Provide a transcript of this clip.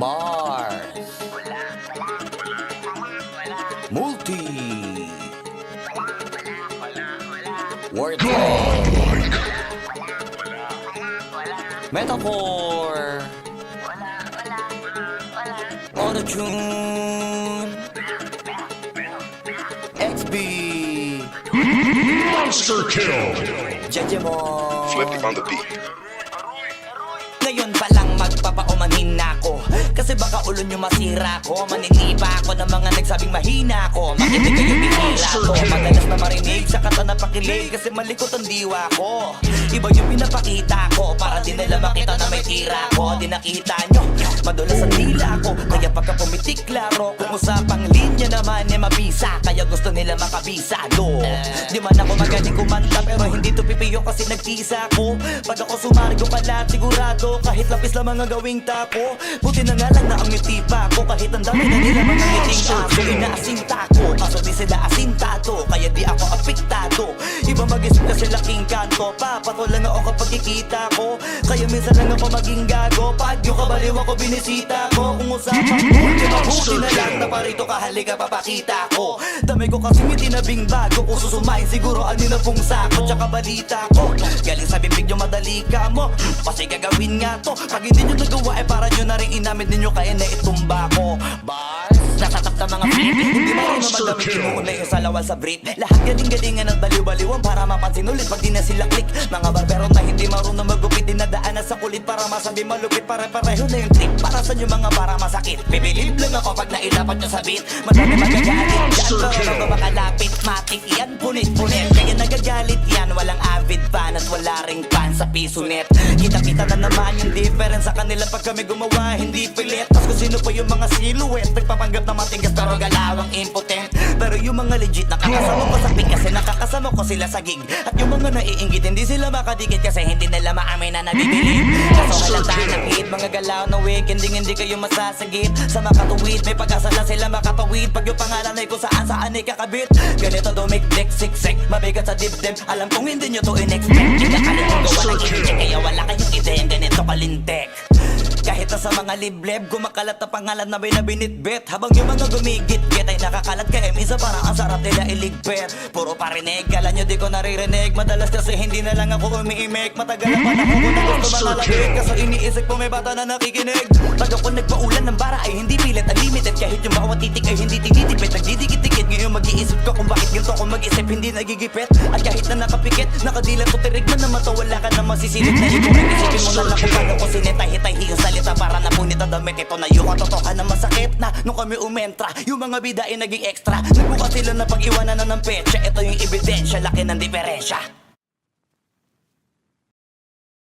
Bars Multi Wordplay Metaphor Auto-tune XB Monster kill! Jejemon Flippy on the beat. Ngayon pa lang magpapaumanhin na ako kasi baka ulo nyo masira ko. Maniniba ako ng mga nagsabing mahina ko. Makinig kayong bihira ko. Madalas na marinig sa kata na pakilig kasi malikot ang diwa ko. Iba yung pinapakita ko para di nila makita na may tira ko. Di nakita nyo, madulas ang dila ko. Kaya pagka pumitik klaro, kung usapang linya naman eh mabisa. Kaya gusto nila makabisado. Di man ako magaling kumanta pero hindi to pipiyo kasi nagtisa ko. Pag ako sumargo kalat sigurado kahit lapis lang mga gawing tapo. Buti na nga lang na ang ngitipa ko. Kahit ang dami na nila mga ngiting ako. Inaasinta ko, kaso di sila asintado. Kaya di ako apektado. Iba mag-isip kasi laking kanto. Papato lang ako kapag kikita ko. Kaya minsan lang ako maging gago. Pag yung kabaliw ako binisita ko. Kung usapan mo, di mabuti na lang na parito ka halika papakita ko. Dami ko kasi may tinabing bago. Kung susumain siguro ano na pong sako. Tsaka balita ko galing sa bibig yung madali ka mo. Kasi gagawin nga to. Pag hindi nyo nagawa eh para nyo na rin inamid ninyo kaya na itumba ko. Bars, nasatap na mga beat. Hindi marunong magamit kinuuna yung salawal sa brief. Lahat galing-galingan ng baliw-baliwan para mapansin ulit pag di na sila click. Mga barbero na hindi marunong magupit dinadaanan sa kulit para masabi malupit. Pare-pareho na yung trip para sa inyo mga para masakit. Bibilib lang ako pag nailapat nyo sa beat. Madami magagalit dyan pero bago makalapit matik yan punit-punit. Kaya nagagalit yan walang avid fan at wala ring fan sa piso net. Kita-kita na naman yung difference sa kanila pag kami gumawa hindi pilit. Tas kung sino pa yung mga silhouette nagpapanggap na matigas pero galawang impotent. Pero yung mga legit nakakasama ko sa pig kasi nakakasama ko sila sa gig. At yung mga naiinggit hindi sila makadikit kasi hindi nila maamin na nabibilib. Kaso halata ng hit mga galaw na wig hindi kayo masasagip. Sa makatuwid may pag-asa na sila makatawid. Pag yung pangalan ay kung saan ay kakabit. Ganito dumikdik siksik mabigat sa dibdib. Alam kong hindi nyo to in-expect. Kinakalit yung gawa ng i-check kaya wala kayong ideyang ganito kalintek. Kahit na sa mga libleb, kumakalat na pangalan na may nabinitbit. Habang yung mga gumigit-git ay nakakalat kaya minsan parang ang sarap nila iligpit. Puro parinig, kala nyo di ko naririnig. Madalas kasi hindi na lang ako umiimik. Matagal na panahon ko na gusto manalagit. Kaso iniisip ko may bata na nakikinig. Pag ako nagpaulan ng bara ay hindi pilit unlimited. Kahit yung bawat titik ay hindi tinitipid. Nagdidikit-dikit ngayon mag-iisip ko kung bakit ganito ako mag-isip hindi nagigipit. At kahit na nakapikit, nakadilat ko tirig man na mata. Wala ka na masisilip na ito. Isipin mo na lang kung paano ko sinetay-hitay yung salita para napunit ang damit. Ito na yung katotohan na masakit na nung kami umentra. Yung mga bida ay naging extra. Nagbuka sila na pag-iwanan na ng petsa. Ito yung ebidensya, laki ng diferensya.